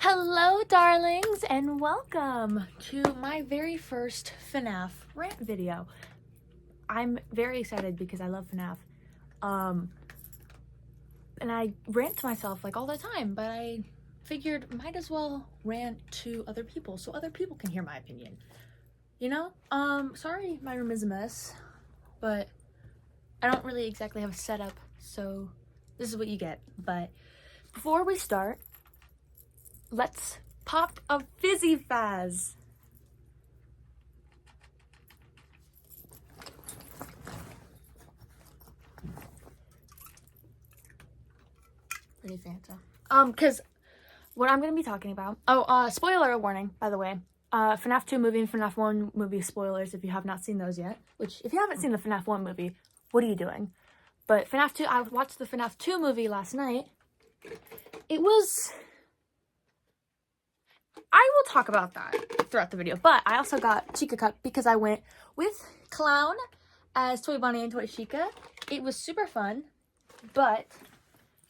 Hello, darlings, and welcome to my very first FNAF rant video. I'm very excited because I love FNAF. And I rant to myself like all the time, but I figured might as well rant to other people so other people can hear my opinion. You know? Sorry my room is a mess, but I don't really exactly have a setup, so this is what you get. But before we start, let's pop a fizzy fizz. Pretty Fanta. Because what I'm going to be talking about... spoiler warning, by the way. FNAF 2 movie and FNAF 1 movie spoilers if you have not seen those yet. Which, if you haven't seen the FNAF 1 movie, what are you doing? But FNAF 2, I watched the FNAF 2 movie last night. It was... I will talk about that throughout the video, but I also got Chica Cup because I went with Clown as Toy Bonnie and Toy Chica. It was super fun, but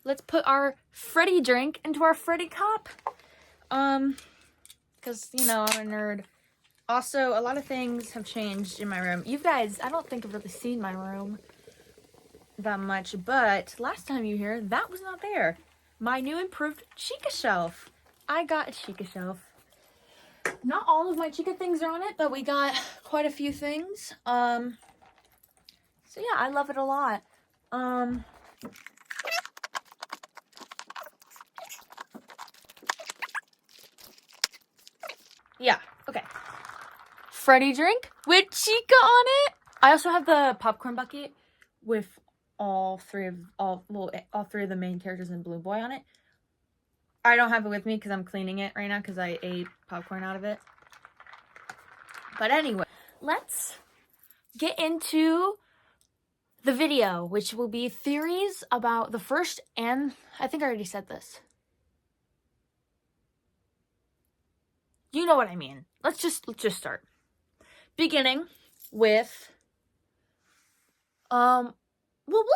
let's put our Freddy drink into our Freddy cup. Because, you know, I'm a nerd. Also, a lot of things have changed in my room. You guys, I don't think have really seen my room that much, but last time you were here, that was not there. My new improved Chica shelf. I got a Chica shelf. Not all of my Chica things are on it, but we got quite a few things. So yeah, I love it a lot. Yeah, okay. Freddy drink with Chica on it. I also have the popcorn bucket with all three of the main characters in Blue Boy on it. I don't have it with me because I'm cleaning it right now because I ate popcorn out of it. But anyway, let's get into the video, which will be theories about the first and... I think I already said this. You know what I mean. Let's just start. Beginning with... we'll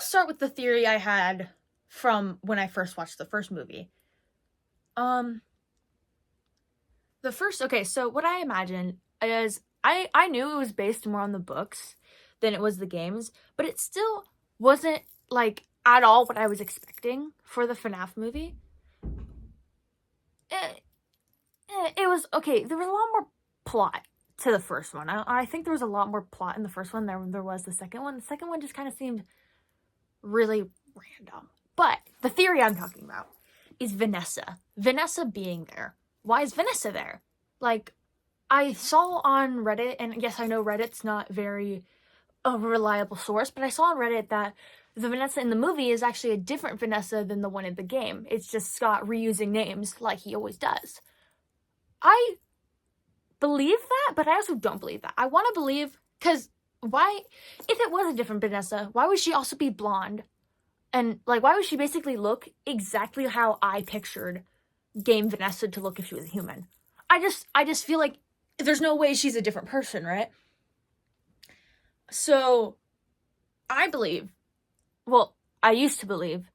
start with the theory I had from when I first watched the first movie. So what I imagine is, I knew it was based more on the books than it was the games, but it still wasn't, like, at all what I was expecting for the FNAF movie. It was, okay, there was a lot more plot to the first one. I think there was a lot more plot in the first one than there was the second one. The second one just kind of seemed really random. But the theory I'm talking about is Vanessa. Vanessa being there. Why is Vanessa there? Like, I saw on Reddit, and yes, I know Reddit's not very a reliable source, but I saw on Reddit that the Vanessa in the movie is actually a different Vanessa than the one in the game. It's just Scott reusing names like he always does. I believe that, but I also don't believe that. I want to believe, because why, if it was a different Vanessa, why would she also be blonde? And, like, why would she basically look exactly how I pictured game Vanessa to look if she was a human? I just feel like there's no way she's a different person, right? So, I believe, well, I used to believe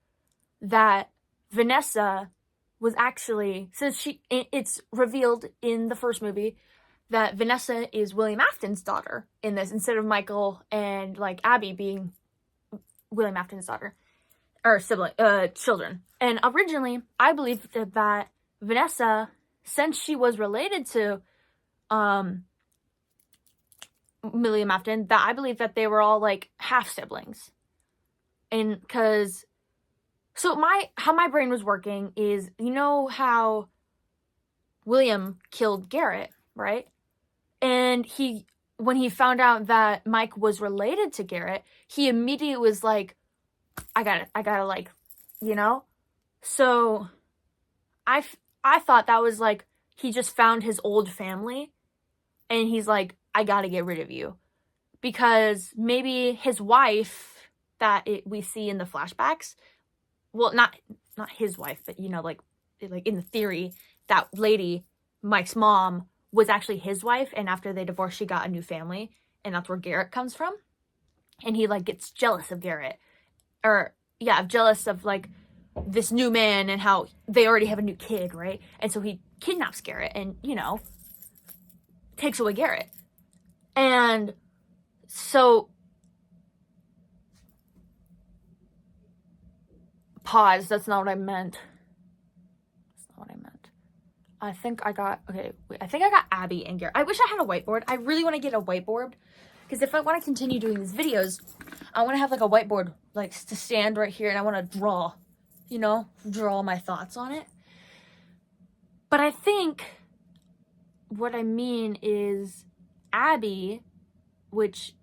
that Vanessa was actually, since it's revealed in the first movie that Vanessa is William Afton's daughter in this, instead of Michael and, like, Abby being William Afton's daughter. Or children. And originally, I believed that Vanessa, since she was related to William Afton, that I believe that they were all, like, half-siblings. And, because... So, how my brain was working is, you know how William killed Garrett, right? And when he found out that Mike was related to Garrett, he immediately was like, I gotta, like, you know? So, I thought that was, like, he just found his old family, and he's like, I gotta get rid of you. Because maybe his wife that we see in the flashbacks, well, not his wife, but, you know, like in the theory, that lady, Mike's mom, was actually his wife, and after they divorced, she got a new family, and that's where Garrett comes from. And he, like, gets jealous of Garrett. Or, yeah, jealous of, like, this new man and how they already have a new kid, right? And so he kidnaps Garrett and, you know, takes away Garrett. And so, pause, that's not what I meant. That's not what I meant. I think I got Abby and Garrett. I wish I had a whiteboard. I really want to get a whiteboard, because if I want to continue doing these videos, I want to have like a whiteboard, like to stand right here, and I want to draw, you know, draw my thoughts on it. But I think what I mean is Abby, which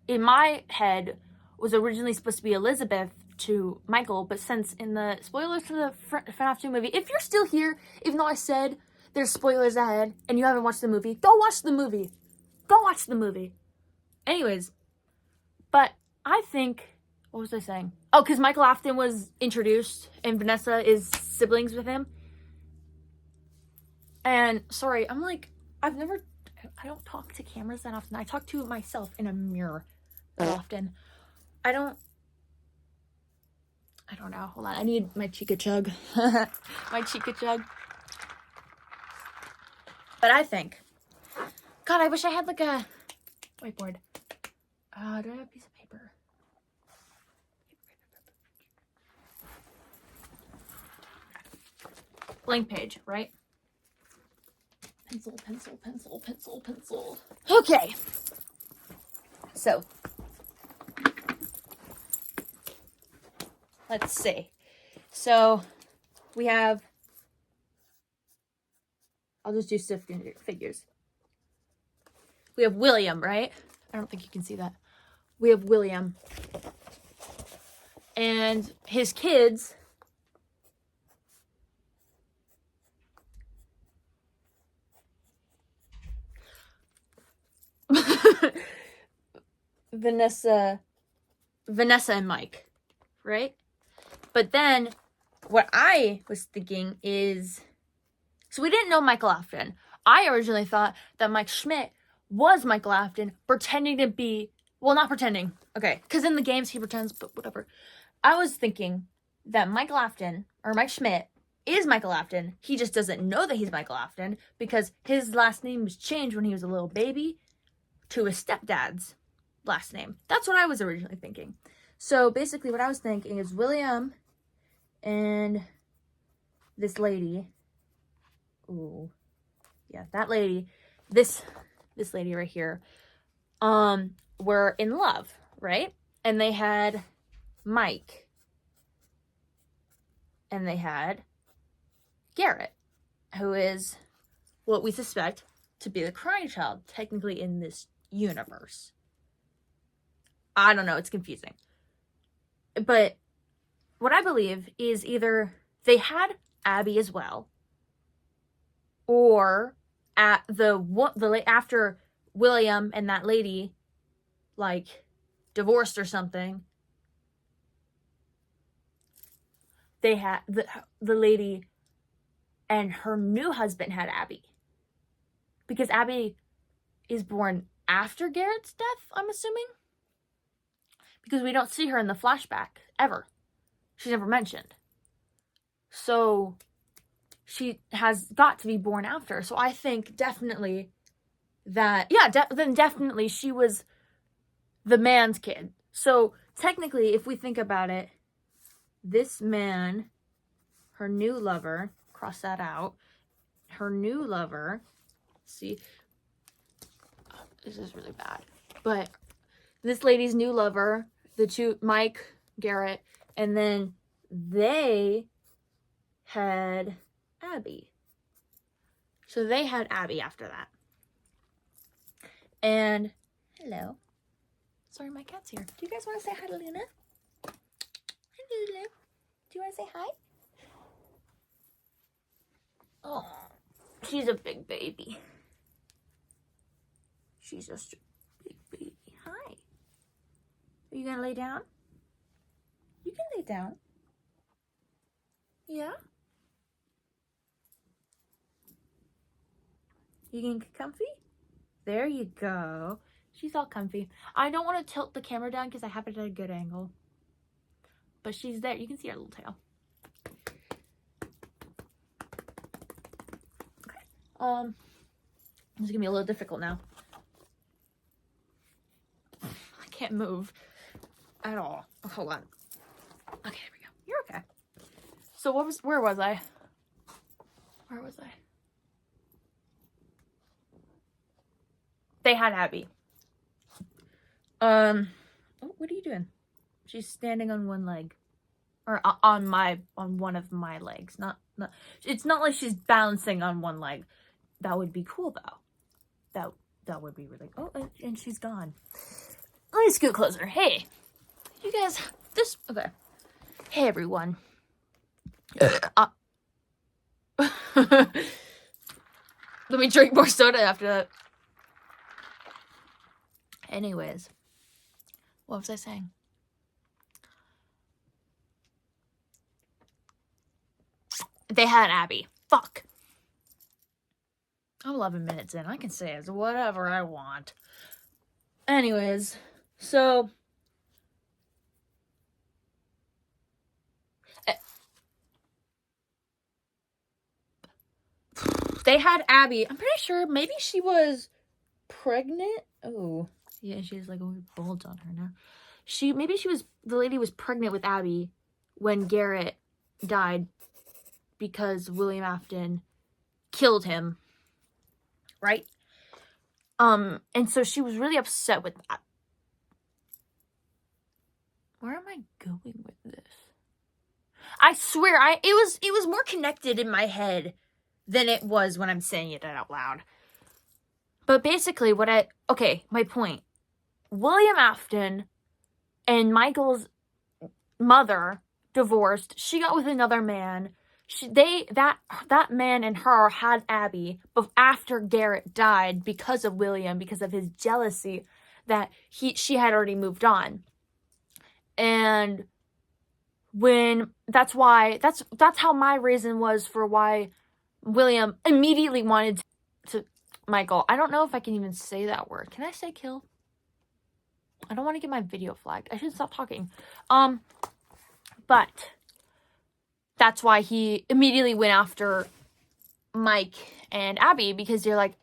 in my head was originally supposed to be Elizabeth to Michael, but since in the spoilers for the FNAF 2 movie, if you're still here, even though I said there's spoilers ahead and you haven't watched the movie, go watch the movie. Go watch the movie. Anyways, but I think, what was I saying? Oh, because Michael Afton was introduced and Vanessa is siblings with him. And sorry, I'm like, I don't talk to cameras that often. I talk to myself in a mirror that often. I don't know. Hold on. I need my Chica Chug. My Chica Chug. But I think, God, I wish I had like a whiteboard. Do I have a piece of paper? Blank page, right? Pencil, pencil, pencil, pencil, pencil. Okay. So, let's see. So, we have, I'll just do stiff figures. We have William, right? I don't think you can see that. We have William. And his kids. Vanessa and Mike, right? But then what I was thinking is, so we didn't know Michael Afton. I originally thought that Mike Schmidt was Michael Afton pretending to be, well, not pretending, okay, because in the games he pretends, but whatever. I was thinking that Michael Afton, or Mike Schmidt, is Michael Afton. He just doesn't know that he's Michael Afton because his last name was changed when he was a little baby to his stepdad's last name. That's what I was originally thinking. So basically what I was thinking is William and this lady, ooh, yeah, that lady, this lady right here, were in love, right? And they had Mike. And they had Garrett, who is what we suspect to be the crying child, technically in this universe. I don't know, it's confusing. But what I believe is either they had Abby as well, or at after William and that lady like divorced or something, they had the lady and her new husband had Abby, because Abby is born after Garrett's death, I'm assuming, because we don't see her in the flashback ever. She's never mentioned. So she has got to be born after. So I think definitely that, then definitely she was the man's kid. So technically, if we think about it, this man, her new lover, cross that out, her new lover, see, oh, this is really bad, but this lady's new lover, the two, Mike, Garrett, and then they had Abby. So they had Abby after that. And, hello. Sorry, my cat's here. Do you guys want to say hi to Luna? Hi, Luna. Do you want to say hi? Oh, she's a big baby. She's just a big baby. Hi. Are you going to lay down? You can lay down. Yeah? You getting comfy? There you go. She's all comfy. I don't want to tilt the camera down because I have it at a good angle. But she's there. You can see her little tail. It's gonna be a little difficult now. I can't move at all. Oh, hold on. Okay, here we go. You're okay. So where was I? They had Abby. Oh, what are you doing? She's standing on one leg. Or on one of my legs. Not it's not like she's balancing on one leg. That would be cool though. That would be really. Oh, and she's gone. Let me scoot closer. Hey, you guys. Okay. Hey everyone. Let me drink more soda after that. Anyways, what was I saying? They had Abby. Fuck. I'm 11 minutes in. I can say it's whatever I want. Anyways, so they had Abby. I'm pretty sure maybe she was pregnant. Oh, yeah, she has like a weird bulge on her now. The lady was pregnant with Abby when Garrett died because William Afton killed him. Right? And so she was really upset with that. Where am I going with this? I swear, it was more connected in my head than it was when I'm saying it out loud. But basically, my point. William Afton and Michael's mother divorced. She got with another man. That man and her had Abby, but after Garrett died because of William, because of his jealousy that she had already moved on. And that's how my reason was for why William immediately wanted to Michael. I don't know if I can even say that word. Can I say kill? I don't want to get my video flagged. I should stop talking. But that's why he immediately went after Mike and Abby, because they're like,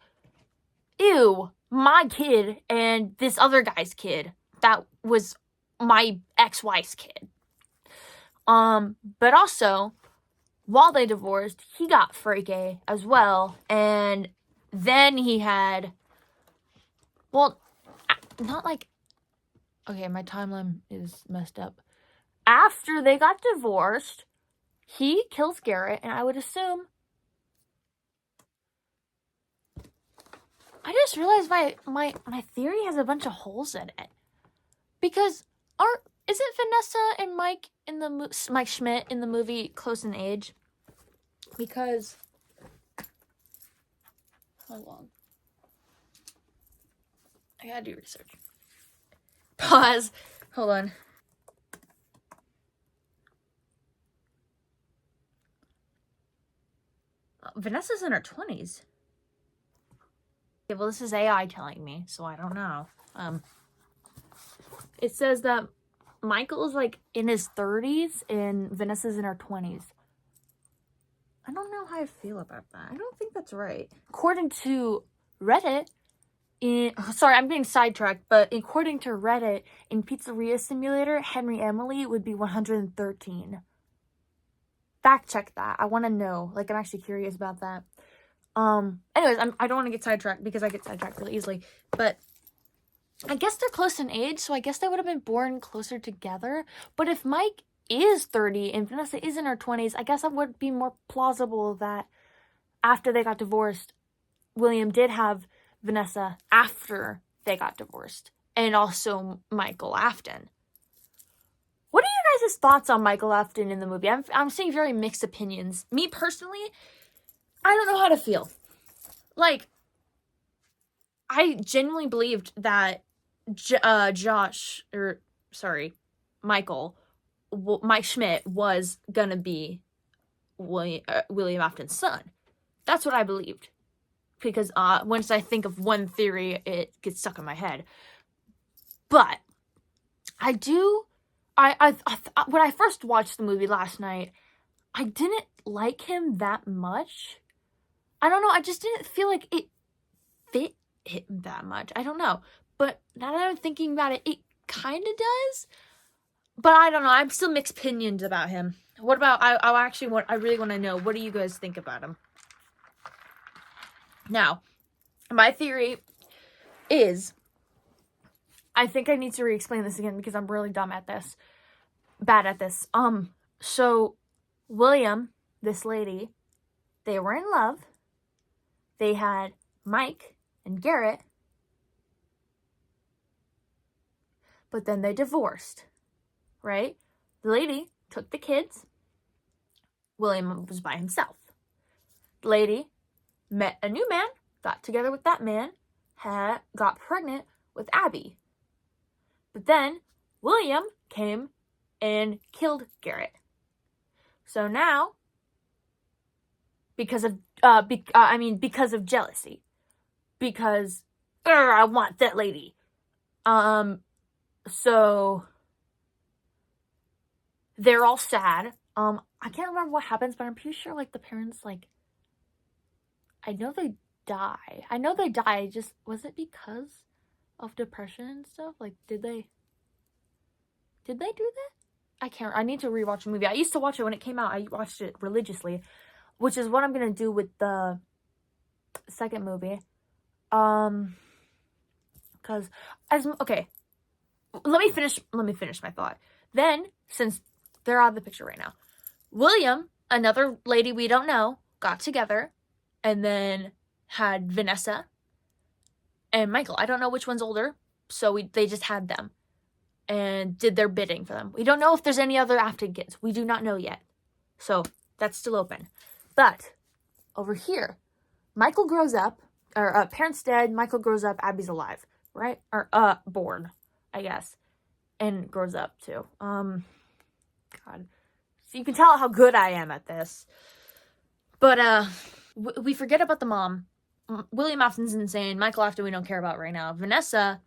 ew, my kid and this other guy's kid. That was my ex-wife's kid. But also, while they divorced, he got freaky as well. And then he had, well, not like, okay, my timeline is messed up. After they got divorced, he kills Garrett, and I would assume, I just realized my theory has a bunch of holes in it. Because isn't Vanessa and Mike Mike Schmidt in the movie close in age? Because, hold on, I gotta do research. Pause. Hold on. Vanessa's in her 20s. Okay, well, this is AI telling me, so I don't know. It says that Michael is like in his 30s and Vanessa's in her 20s. I don't know how I feel about that. I don't think that's right. According to Reddit, sorry, I'm getting sidetracked, but according to Reddit, in Pizzeria Simulator, Henry Emily would be 113. Fact check that. I want to know. Like, I'm actually curious about that. Anyways, I don't want to get sidetracked because I get sidetracked really easily. But I guess they're close in age, so I guess they would have been born closer together. But if Mike is 30 and Vanessa is in her 20s, I guess that would be more plausible that after they got divorced, William did have Vanessa after they got divorced. And also Michael Afton. What are you guys' thoughts on Michael Afton in the movie? I'm seeing very mixed opinions. Me personally, I don't know how to feel. Like, I genuinely believed that Mike Schmidt was gonna be William Afton's son. That's what I believed. Because once I think of one theory, it gets stuck in my head. But when I first watched the movie last night, I didn't like him that much. I don't know, I just didn't feel like it fit him that much. I don't know. But now that I'm thinking about it, it kind of does. But I don't know. I'm still mixed opinions about him. What about, I really want to know, what do you guys think about him? Now, my theory is, I think I need to re-explain this again because I'm really bad at this. So William, this lady, they were in love. They had Mike and Garrett, but then they divorced, right? The lady took the kids. William was by himself. The lady met a new man, got together with that man, got pregnant with Abby. But then William came and killed Garrett. So now, because of jealousy, because I want that lady. So they're all sad. I can't remember what happens, but I'm pretty sure like the parents I know they die. Just, was it because of depression and stuff? Like, did they do that? I need to rewatch the movie. I used to watch it when it came out. I watched it religiously, which is what I'm gonna do with the second movie. Because let me finish my thought. Then, since they're out of the picture right now, William, another lady we don't know, got together and then had Vanessa and Michael. I don't know which one's older, so they just had them and did their bidding for them. We don't know if there's any other Afton kids. We do not know yet. So that's still open. But over here, Michael grows up, or parents dead, Michael grows up, Abby's alive, right? Or born, I guess. And grows up too. God. So you can tell how good I am at this. But we forget about the mom. William Afton's insane. Michael Afton we don't care about right now. Vanessa,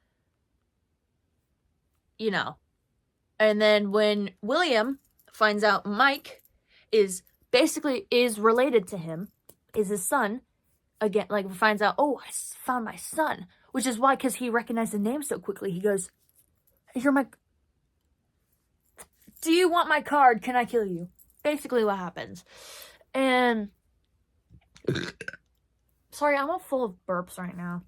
And then when William finds out Mike is related to him, is his son, again, finds out, oh, I found my son. Which is why, because he recognized the name so quickly, he goes, you're my... Do you want my card? Can I kill you? Basically what happens. And... Sorry, I'm all full of burps right now.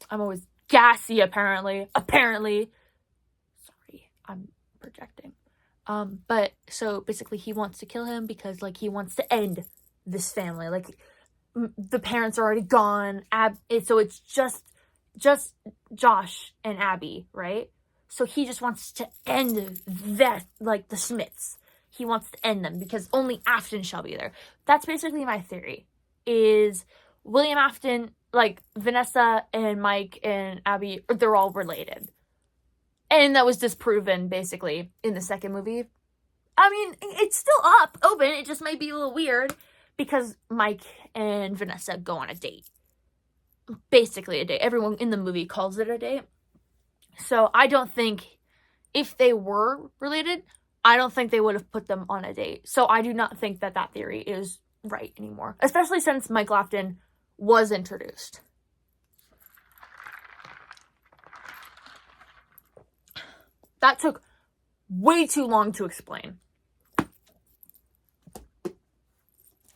I'm always gassy, apparently. Sorry, I'm projecting. But, so, basically, he wants to kill him because, he wants to end this family. The parents are already gone. So it's just Josh and Abby, right? So he just wants to end that, the Smiths. He wants to end them because only Afton shall be there. That's basically my theory, is William Afton, Vanessa and Mike and Abby, they're all related. And that was disproven, basically, in the second movie. I mean, it's still open. It just might be a little weird because Mike and Vanessa go on a date. Basically a date. Everyone in the movie calls it a date. So I don't think, if they were related, I don't think they would have put them on a date. So I do not think that theory is right anymore. Especially since Michael Afton was introduced. That took way too long to explain.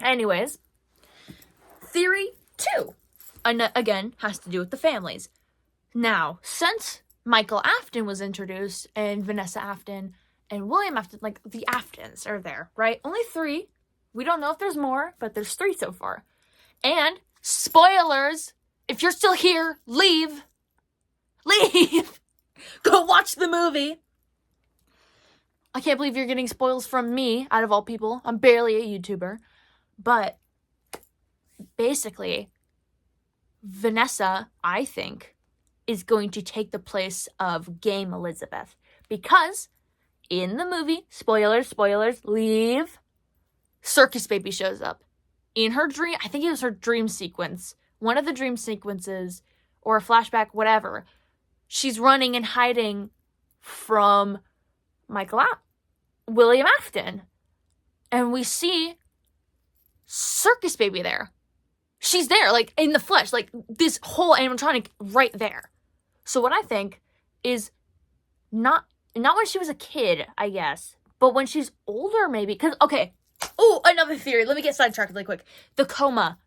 Anyways, theory 2, again, has to do with the families. Now, since Michael Afton was introduced, and Vanessa Afton, and William Afton, the Aftons are there, right? Only 3. We don't know if there's more, but there's 3 so far. And, spoilers, if you're still here, leave! Go watch the movie! I can't believe you're getting spoils from me, out of all people. I'm barely a YouTuber. But, basically, Vanessa, I think, is going to take the place of Game Elizabeth. Because, in the movie, spoilers, leave, Circus Baby shows up. In her dream, I think it was her dream sequence, one of the dream sequences, or a flashback, whatever, she's running and hiding from William Afton. And we see Circus Baby there. She's there, like, in the flesh, like, this whole animatronic right there. So what I think is not when she was a kid, I guess, but when she's older, maybe. Because, okay, oh, another theory. Let me get sidetracked really quick. The coma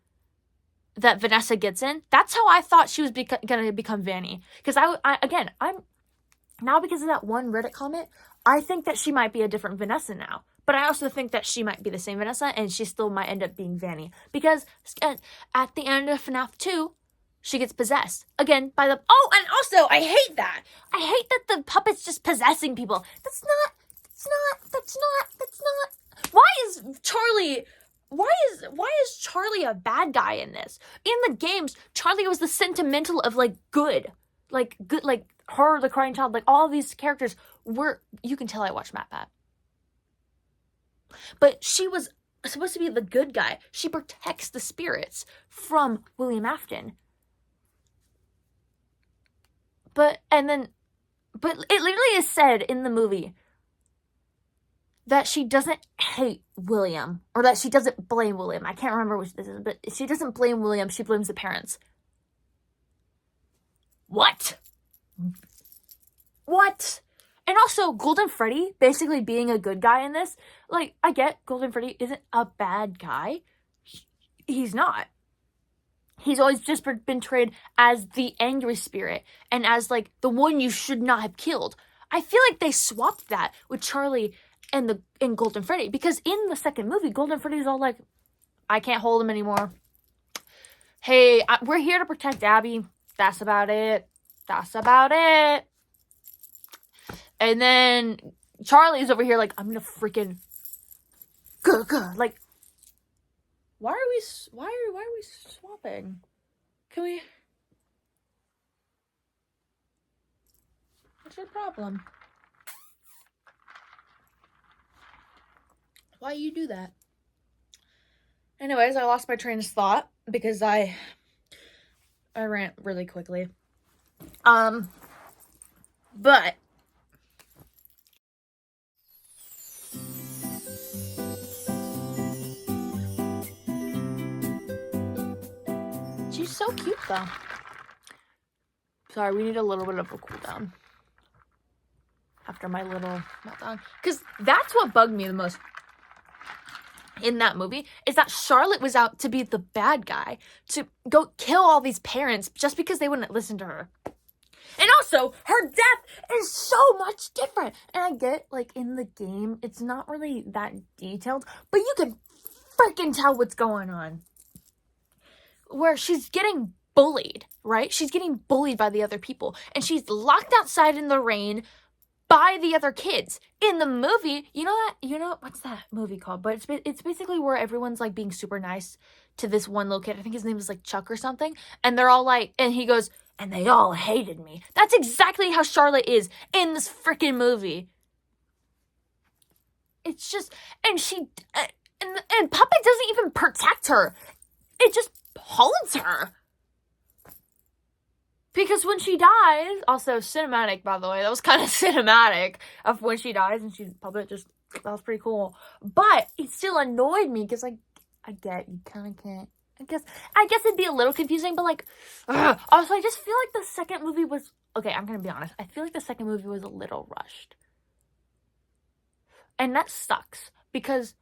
that Vanessa gets in, that's how I thought she was going to become Vanny. Because, I'm now, because of that one Reddit comment, I think that she might be a different Vanessa now. But I also think that she might be the same Vanessa, and she still might end up being Vanny. Because at the end of FNAF 2, she gets possessed. Again, by the... Oh, and also, I hate that. I hate that the puppet's just possessing people. That's not... Why is Charlie... Why is Charlie a bad guy in this? In the games, Charlie was the sentimental of, like, good. Like, good, like, her, the crying child, like, all of these characters were... You can tell I watched MatPat. But she was supposed to be the good guy. She protects the spirits from William Afton. But it literally is said in the movie that she doesn't hate William, or that she doesn't blame William. I can't remember which this is, but she doesn't blame William, she blames the parents. What? And also, Golden Freddy basically being a good guy in this, like, I get Golden Freddy isn't a bad guy. He's not. He's always just been portrayed as the angry spirit and as, like, the one you should not have killed. I feel like they swapped that with Charlie and Golden Freddy, because in the second movie, Golden Freddy's all like, I can't hold him anymore. Hey, we're here to protect Abby. That's about it. And then Charlie's over here like, I'm gonna freaking... Like, why are we swapping? Can we... What's your problem? Why you do that? Anyways, I lost my train of thought because I rant really quickly. But she's so cute though. Sorry, we need a little bit of a cool down after my little meltdown. Because that's what bugged me the most in that movie, is that Charlotte was out to be the bad guy, to go kill all these parents just because they wouldn't listen to her. And also, her death is so much different. And I get, like, in the game, it's not really that detailed, but you can freaking tell what's going on. Where she's getting bullied, right? She's getting bullied by the other people. And she's locked outside in the rain by the other kids. In the movie, you know, what's that movie called? But it's basically where everyone's, like, being super nice to this one little kid. I think his name is, like, Chuck or something. And they're all like, and he goes... And they all hated me. That's exactly how Charlotte is in this freaking movie. It's just, and Puppet doesn't even protect her. It just holds her. Because when she dies, also cinematic, by the way, that was kind of cinematic of when she dies and Puppet just, that was pretty cool. But it still annoyed me because, like, I get, you kind of can't. I guess it'd be a little confusing, but, like, also, I just feel like the second movie was, okay, I'm gonna be honest, I feel like the second movie was a little rushed. And that sucks, because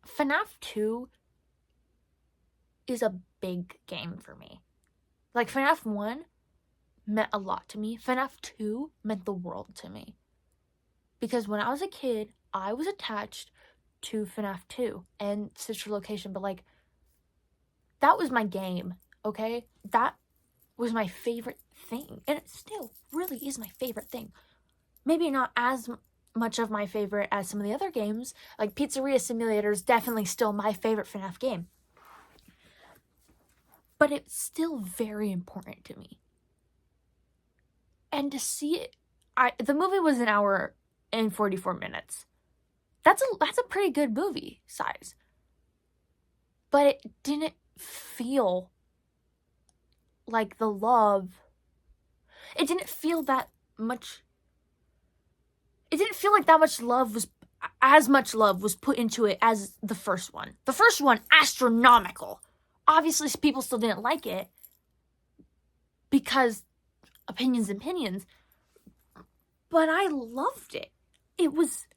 FNAF 2 is a big game for me. Like, FNAF 1 meant a lot to me. FNAF 2 meant the world to me. Because when I was a kid, I was attached to FNAF 2 and Sister Location, but, like, that was my game, okay? That was my favorite thing. And it still really is my favorite thing. Maybe not as much of my favorite as some of the other games. Like Pizzeria Simulator is definitely still my favorite FNAF game. But it's still very important to me. And to see it... the movie was 1 hour and 44 minutes. That's a pretty good movie size. But it didn't feel like the love. It didn't feel that much. It didn't feel like that much love was, as much love was put into it as the first one. The first one, astronomical. obviously people still didn't like it because opinions, but I loved it. It was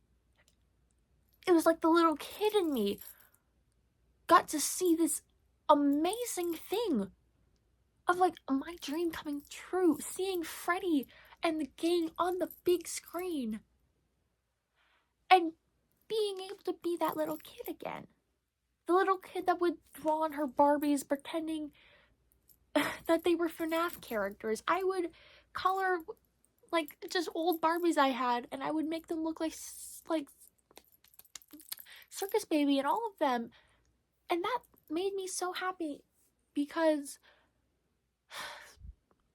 like the little kid in me got to see this amazing thing of like my dream coming true, seeing Freddy and the gang on the big screen and being able to be that little kid again. The little kid that would draw on her Barbies pretending that they were FNAF characters. I would color like just old Barbies I had, and I would make them look like Circus Baby and all of them. And that made me so happy because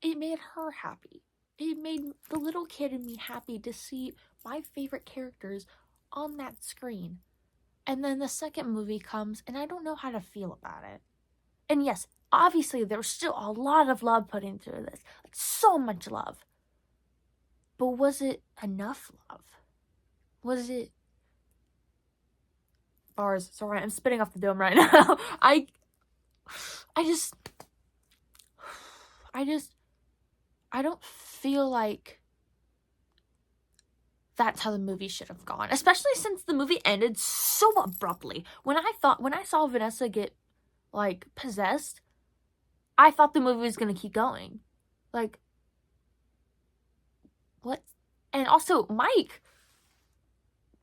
it made her happy. It made the little kid in me happy to see my favorite characters on that screen. And then the second movie comes, and I don't know how to feel about it. And yes, obviously there was still a lot of love put into this. Like, so much love. But was it enough love? Was it... Bars. Sorry, I'm spitting off the dome right now. I don't feel like that's how the movie should have gone. Especially since the movie ended so abruptly. When I saw Vanessa get, like, possessed, I thought the movie was gonna keep going. Like, what? And also, Mike,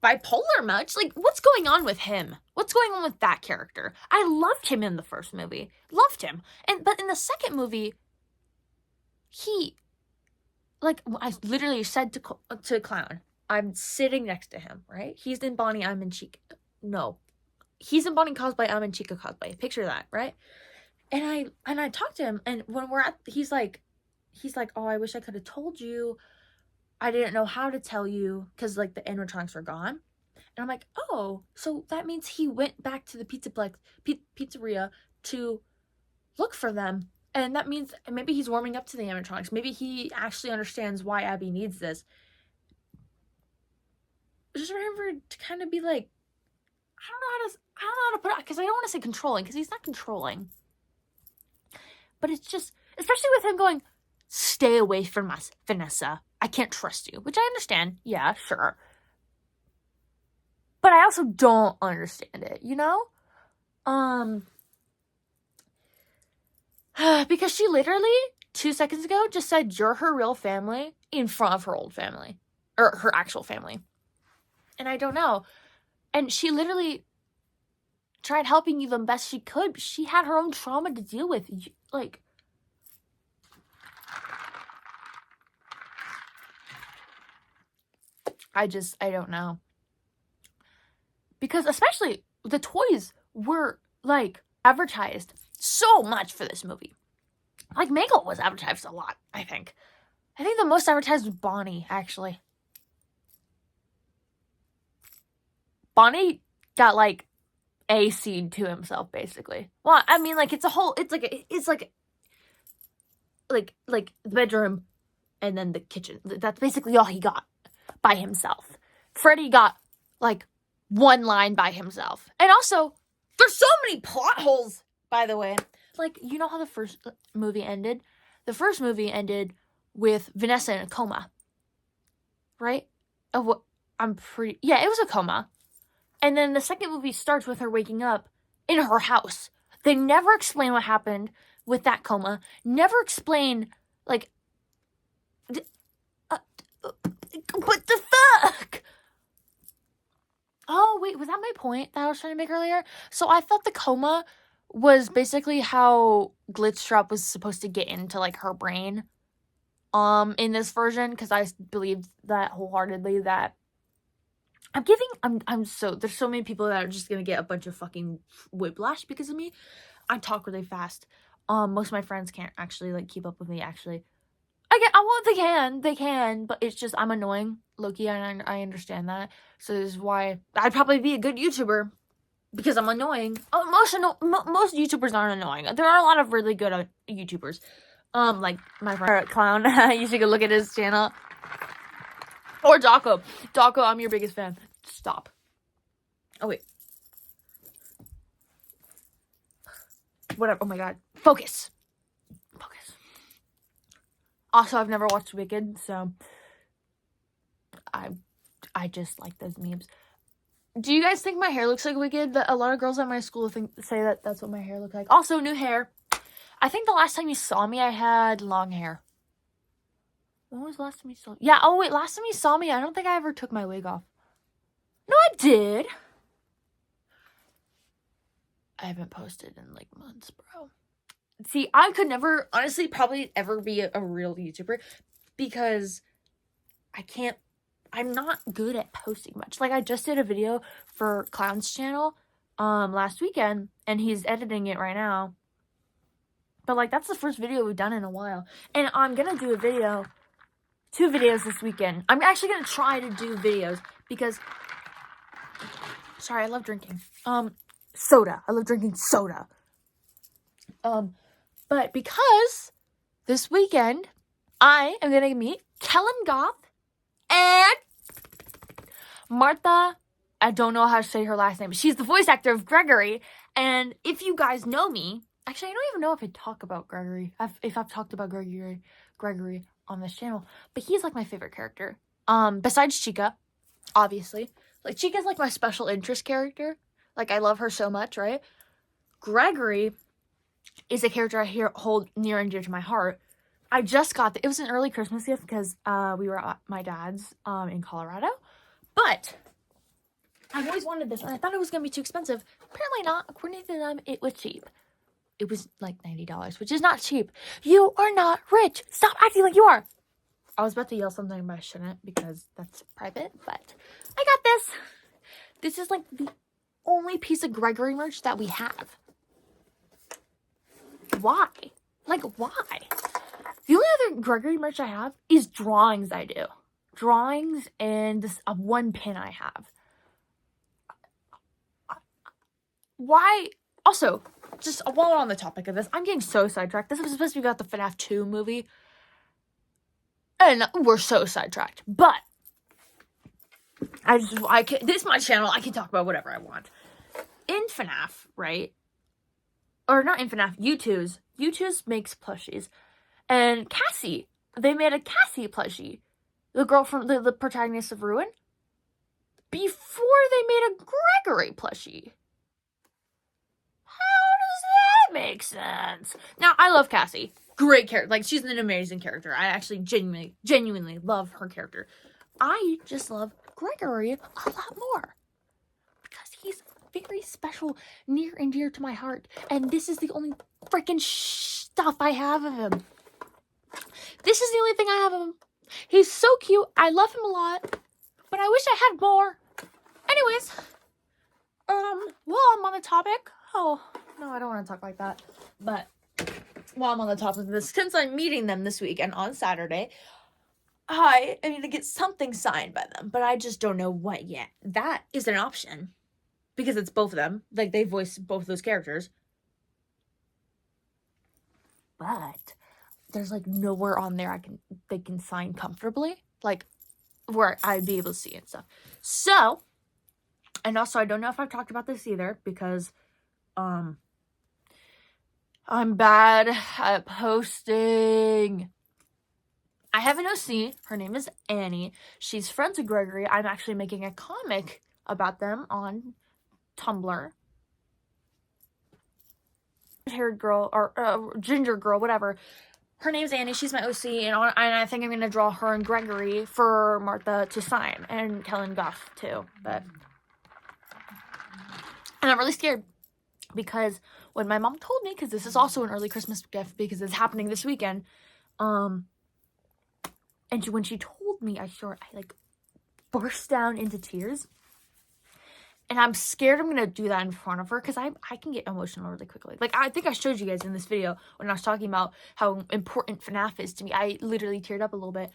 bipolar much? Like, what's going on with him? What's going on with that character? I loved him in the first movie. Loved him. But in the second movie, he, like, I literally said to Clown, I'm sitting next to him, right? He's in Bonnie, I'm in Chica. No. He's in Bonnie cosplay, I'm in Chica cosplay. Picture that, right? And I talked to him, and when we're at, he's like, oh, I wish I could have told you. I didn't know how to tell you, because, like, the animatronics were gone. And I'm like, oh, so that means he went back to the pizzeria to look for them. And that means maybe he's warming up to the animatronics. Maybe he actually understands why Abby needs this. Just remember to kind of be like, I don't know how to put it, because I don't want to say controlling, because he's not controlling. But it's just, especially with him going, stay away from us, Vanessa. I can't trust you, which I understand. Yeah, sure. But I also don't understand it, you know? Because she literally 2 seconds ago just said you're her real family in front of her old family, or her actual family. And I don't know. And she literally tried helping you the best she could, but she had her own trauma to deal with. Like, I don't know. Because especially the toys were, like, advertised so much for this movie. Like, Mangle was advertised a lot, I think. I think the most advertised was Bonnie, actually. Bonnie got, like, a scene to himself, basically. Well, I mean, like, it's like the bedroom and then the kitchen. That's basically all he got by himself. Freddy got, like, one line by himself. And also, there's so many plot holes, by the way. Like, you know how the first movie ended? The first movie ended with Vanessa in a coma. Right? Yeah, it was a coma. And then the second movie starts with her waking up in her house. They never explain what happened with that coma. Never explain, like, what the fuck? Oh, wait, was that my point that I was trying to make earlier? So I thought the coma was basically how Glitchtrap was supposed to get into, like, her brain, in this version, because I believed that wholeheartedly that there's so many people that are just gonna get a bunch of fucking whiplash because of me. I talk really fast. Most of my friends can't actually, like, keep up with me, actually. They can, but it's just, I'm annoying, low-key, and I understand that. So this is why I'd probably be a good YouTuber, because I'm annoying. Most YouTubers aren't annoying. There are a lot of really good YouTubers. Like my friend Clown. You should go look at his channel. Or Daco. Daco, I'm your biggest fan. Stop. Oh, wait. whatever. Oh my god. Focus. Also, I've never watched Wicked, so I just like those memes. Do you guys think my hair looks like Wicked? A lot of girls at my school say that that's what my hair looks like. Also, new hair. I think the last time you saw me, I had long hair. When was the last time you saw me? Yeah, oh wait, last time you saw me, I don't think I ever took my wig off. No, I did. I haven't posted in like months, bro. See, I could never, honestly, probably ever be a real YouTuber because I'm not good at posting much. Like, I just did a video for Clown's channel last weekend, and he's editing it right now. But, like, that's the first video we've done in a while. And I'm gonna do 2 videos this weekend. I'm actually gonna try to do videos because, sorry, I love drinking. Soda. I love drinking soda. But because this weekend, I am gonna meet Kellen Goff and Martha. I don't know how to say her last name. She's the voice actor of Gregory. And if you guys know me, actually, I don't even know if I talk about Gregory. If I've talked about Gregory on this channel, but he's like my favorite character. Besides Chica, obviously. Like, Chica's like my special interest character. Like, I love her so much, right? Gregory is a character I hold near and dear to my heart. I just got it was an early Christmas gift because we were at my dad's in Colorado. But I've always wanted this, and I thought it was going to be too expensive. Apparently not. According to them, it was cheap. It was like $90, which is not cheap. You are not rich. Stop acting like you are. I was about to yell something, but I shouldn't because that's private. But I got this. This is like the only piece of Gregory merch that we have. Why? Like, why? The only other Gregory merch I have is drawings I do. Drawings and this one pin I have. Why? Also, just while we're on the topic of this, I'm getting so sidetracked. This was supposed to be about the FNAF 2 movie. And we're so sidetracked. But this is my channel. I can talk about whatever I want. In FNAF, right? Or not in FNAF, U2's makes plushies. And Cassie, they made a Cassie plushie. The girl from the protagonist of Ruin. Before they made a Gregory plushie. How does that make sense? Now, I love Cassie. Great character. Like, she's an amazing character. I actually genuinely love her character. I just love Gregory a lot more. Because he's very special, near and dear to my heart. And this is the only freaking stuff I have of him. This is the only thing I have of him. He's so cute. I love him a lot. But I wish I had more. Anyways. While I'm on the topic. Oh, no, I don't want to talk like that. But while I'm on the topic of this, since I'm meeting them this weekend on Saturday, I need to get something signed by them. But I just don't know what yet. That is an option. Because it's both of them. Like, they voice both of those characters. But there's, like, nowhere on there they can sign comfortably. Like, where I'd be able to see it and stuff. So, and also, I don't know if I've talked about this either. Because, I'm bad at posting. I have an OC. Her name is Annie. She's friends with Gregory. I'm actually making a comic about them on Tumblr. Haired girl or ginger girl, whatever. Her name's Annie. She's my OC, and I think I'm gonna draw her and Gregory for Martha to sign, and Kellen Goff too. And I'm really scared because when my mom told me, because this is also an early Christmas gift because it's happening this weekend, and when she told me, I like burst down into tears. And I'm scared I'm going to do that in front of her because I can get emotional really quickly. Like, I think I showed you guys in this video when I was talking about how important FNAF is to me. I literally teared up a little bit.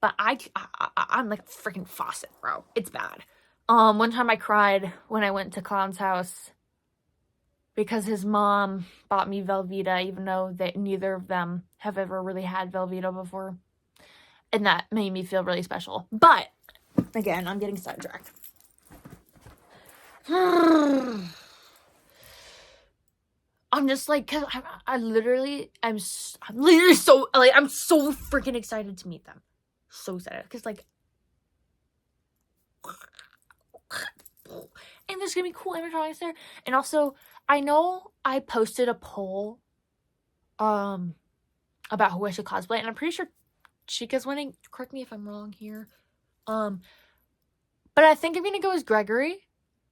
But I'm like a freaking faucet, bro. It's bad. One time I cried when I went to Clown's house because his mom bought me Velveeta, even though neither of them have ever really had Velveeta before. And that made me feel really special. But, again, I'm getting sidetracked. I I'm just like, cause I literally, I'm literally so, like, I'm so freaking excited to meet them. So excited. Cause like, and there's gonna be cool animatronics there. And also, I know I posted a poll, about who I should cosplay, and I'm pretty sure Chica's winning. Correct me if I'm wrong here. But I think I'm gonna go as Gregory.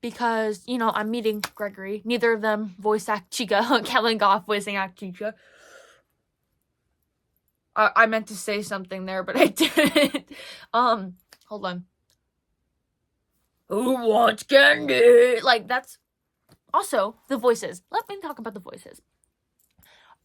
Because, you know, I'm meeting Gregory. Neither of them voice act Chica. Kellen Goff voicing act Chica. I meant to say something there, but I didn't. Hold on. Who wants candy? Like, that's... Also, the voices. Let me talk about the voices.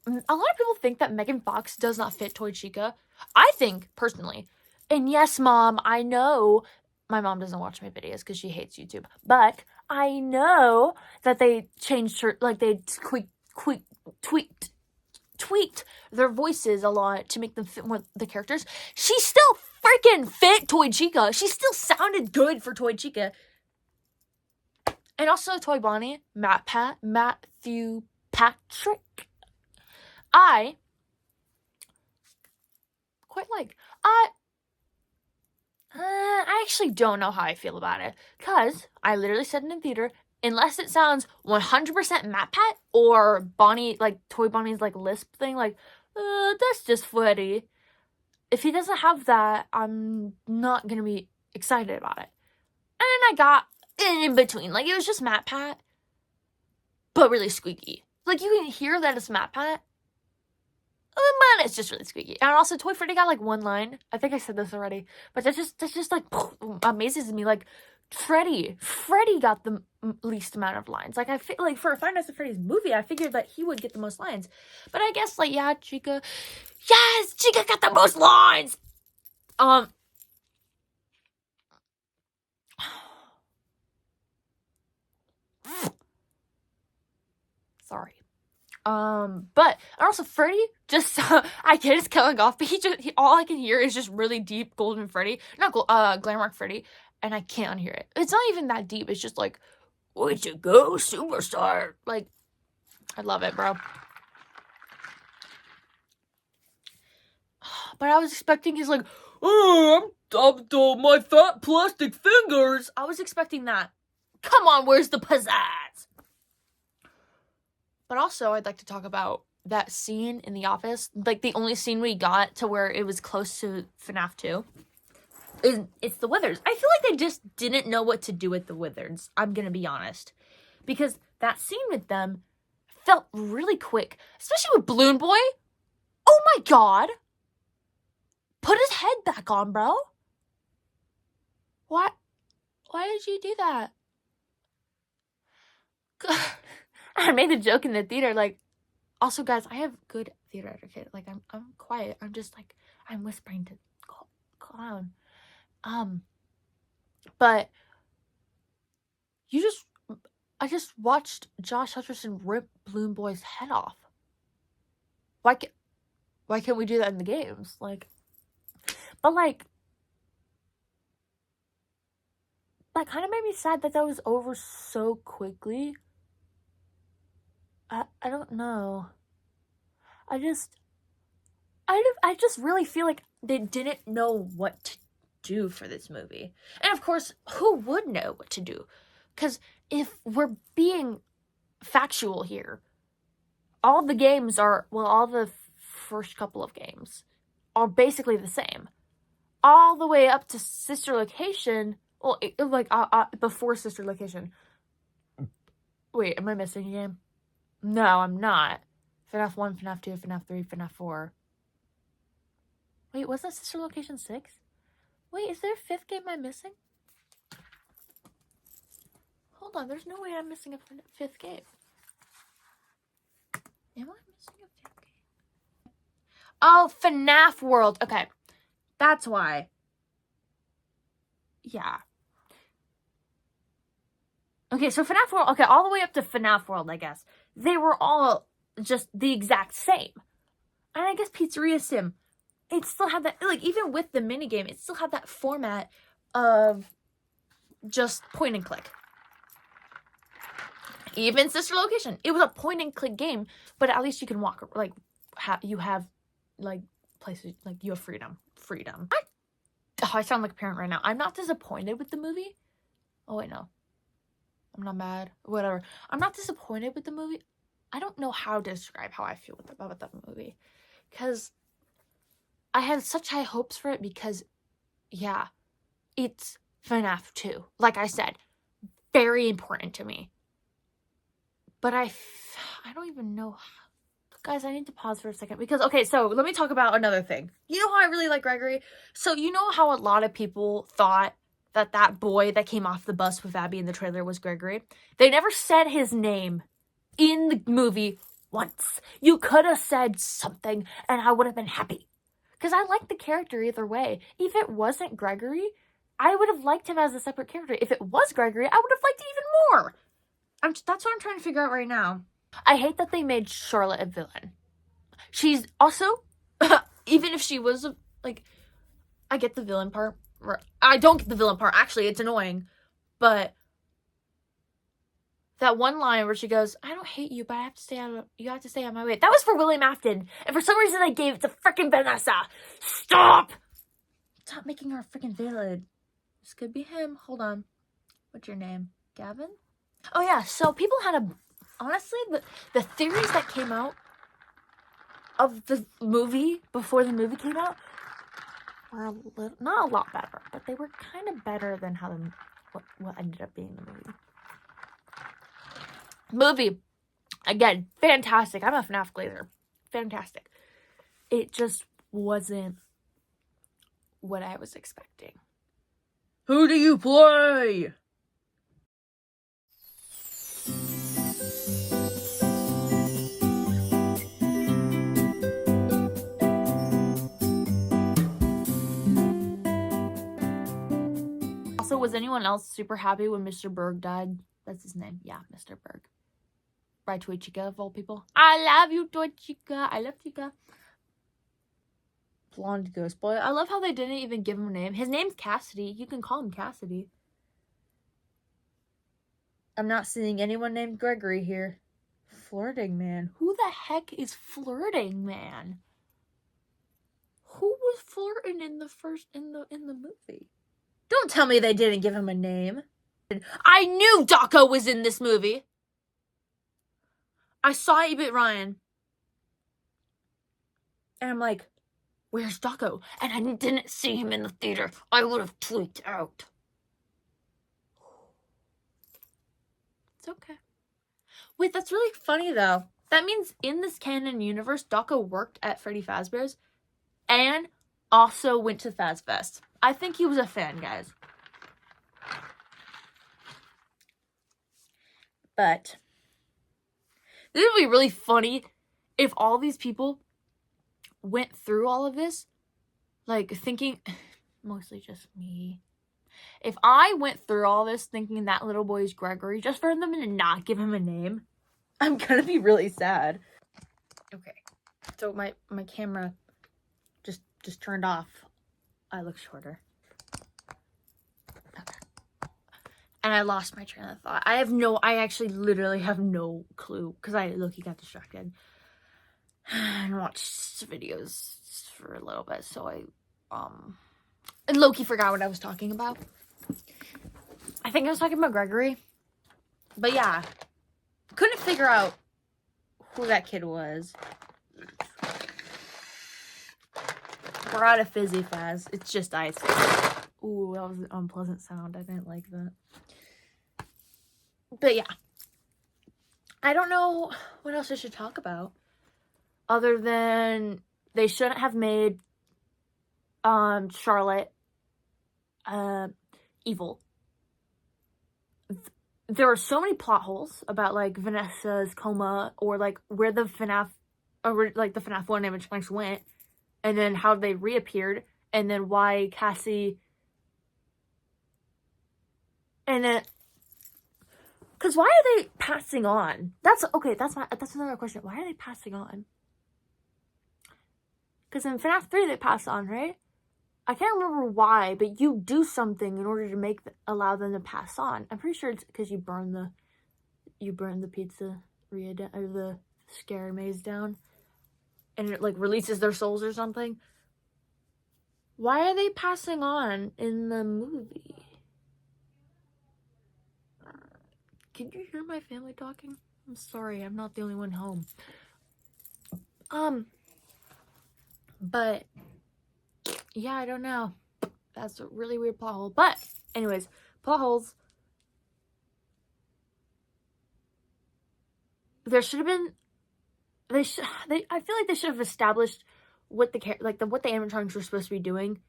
A lot of people think that Megan Fox does not fit Toy Chica. I think, personally, and yes, Mom, I know my mom doesn't watch my videos because she hates YouTube, but I know that they changed her, like, they tweaked their voices a lot to make them fit more the characters. She still freaking fit Toy Chica. She still sounded good for Toy Chica. And also Toy Bonnie, Matthew Patrick. I quite like. I actually don't know how I feel about it. Because I literally said in the theater, unless it sounds 100% Matt Pat or Bonnie, like Toy Bonnie's like lisp thing, like, that's just Freddy. If he doesn't have that, I'm not going to be excited about it. And I got in between. Like, it was just Matt Pat, but really squeaky. Like, you can hear that it's Matt Pat, but it's just really squeaky. And also, Toy Freddy got like one line. I think I said this already, but that's just like amazes me. Like, Freddy got the least amount of lines. Like, I feel like for a Five Nights at Freddy's movie, I figured that he would get the most lines. But I guess, like, yeah, Chica got the most lines. Sorry. But also Freddy just I get his killing off, but all I can hear is just really deep Golden Freddy, not Glamrock Freddy, and I can't unhear it. It's not even that deep. It's just like, way to go, superstar. Like, I love it, bro. But I was expecting his like, oh, I'm my fat plastic fingers. I was expecting that. Come on, where's the pizzazz? But also, I'd like to talk about that scene in the office. Like, the only scene we got to where it was close to FNAF 2. It's the Wizards. I feel like they just didn't know what to do with the Wizards. I'm gonna be honest. Because that scene with them felt really quick. Especially with Balloon Boy. Oh my god. Put his head back on, bro. Why did you do that? I made a joke in the theater, like, also, guys, I have good theater etiquette. Like, I'm quiet. I'm just, like, I'm whispering to clown. But I just watched Josh Hutcherson rip Balloon Boy's head off. Why can't we do that in the games? Like, but, like, that kind of made me sad that was over so quickly. I don't know. I just really feel like they didn't know what to do for this movie. And of course, who would know what to do? Because if we're being factual here, all the first couple of games are basically the same. All the way up to Sister Location, well, before Sister Location. Wait, am I missing a game? No, I'm not. FNAF 1, FNAF 2, FNAF 3, FNAF 4. Wait, was that Sister Location 6? Wait, is there a 5th game I'm missing? Hold on, there's no way I'm missing a 5th game. Am I missing a 5th game? Oh, FNAF World. Okay, that's why. Yeah. Okay, so FNAF World, okay, all the way up to FNAF World, I guess. They were all just the exact same. And I guess Pizzeria Sim, it still had that, like, even with the minigame, it still had that format of just point and click. even Sister Location. It was a point and click game, but at least you can walk, like, you have, like, places, like, you have freedom. I sound like a parent right now. I'm not disappointed with the movie. Oh, wait, no. I'm not mad. Whatever. I'm not disappointed with the movie. I don't know how to describe how I feel about that movie. Because I had such high hopes for it because, yeah, it's FNAF 2. Like I said, very important to me. But I don't even know. Guys, I need to pause for a second because, okay, so let me talk about another thing. You know how I really like Gregory? So you know how a lot of people thought that boy that came off the bus with Abby in the trailer was Gregory? They never said his name in the movie once. You could have said something and I would have been happy. Because I like the character either way. If it wasn't Gregory, I would have liked him as a separate character. If it was Gregory, I would have liked it even more. That's what I'm trying to figure out right now. I hate that they made Charlotte a villain. She's also, even if she was, like, I get the villain part. I don't get the villain part. Actually, it's annoying. But that one line where she goes, I don't hate you, but you have to stay out of my way. That was for William Afton. And for some reason, I gave it to freaking Vanessa. Stop making her a freaking villain. This could be him. Hold on. What's your name? Gavin? Oh, yeah. So people had honestly, the theories that came out of the movie before the movie came out were not a lot better, but they were kind of better than what ended up being the movie. Movie, again, fantastic. I'm a FNAF glazer. Fantastic. It just wasn't what I was expecting. Who do you play? Also, was anyone else super happy when Mr. Berg died? That's his name. Yeah, Mr. Berg. By Toy Chica, of all people. I love you, Toy Chica. I love Chica. Blonde ghost boy. I love how they didn't even give him a name. His name's Cassidy. You can call him Cassidy. I'm not seeing anyone named Gregory here. Flirting man. Who the heck is Flirting man? Who was flirting in the movie? Don't tell me they didn't give him a name. I knew Dawko was in this movie. I saw 8-Bit Ryan. And I'm like, where's Dawko? And I didn't see him in the theater. I would have tweaked out. It's okay. Wait, that's really funny though. That means in this canon universe, Dawko worked at Freddy Fazbear's and also went to FazFest. I think he was a fan, guys. But this would be really funny if all these people went through all of this, like thinking, mostly just me. If I went through all this thinking that little boy's Gregory, just for them to not give him a name, I'm gonna be really sad. Okay, so my camera just turned off. I look shorter. Okay. And I lost my train of thought. I actually literally have no clue because I low-key got distracted and watched videos for a little bit. So I low-key forgot what I was talking about. I think I was talking about Gregory. But yeah, couldn't figure out who that kid was. We're out of Fizzy Faz. It's just ice. Ooh, that was an unpleasant sound. I didn't like that. But yeah. I don't know what else I should talk about. Other than they shouldn't have made Charlotte evil. There are so many plot holes about like Vanessa's coma or like where the FNAF or like the FNAF 1 image blanks went. And then how they reappeared, and then why Cassie, and then, because why are they passing on? That's another question. Why are they passing on? Because in FNAF 3 they pass on, right? I can't remember why, but you do something in order to allow them to pass on. I'm pretty sure it's because you burn you burn the pizzeria down, or the scare maze down, and it like releases their souls or something. Why are they passing on in the movie? Can you hear my family talking? I'm sorry, I'm not the only one home. But yeah, I don't know. That's a really weird plot hole. But anyways, plot holes. There should have been. I feel like they should have established what the what the animatronics were supposed to be doing,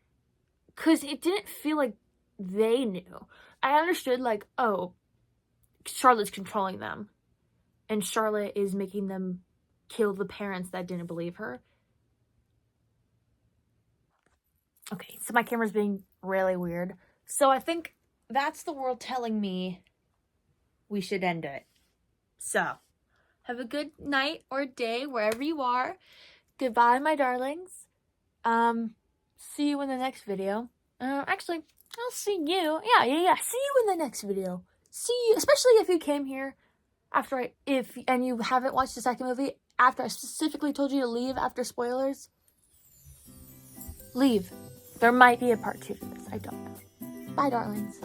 because it didn't feel like they knew. I understood like, oh, Charlotte's controlling them, and Charlotte is making them kill the parents that didn't believe her. Okay, so my camera's being really weird. So I think that's the world telling me we should end it. So, have a good night or day wherever you are. Goodbye, my darlings. See you in the next video. Actually, I'll see you. Yeah. See you in the next video. See you, especially if you came here after and you haven't watched the second movie after I specifically told you to leave after spoilers. Leave. There might be a part 2 to this. I don't know. Bye, darlings.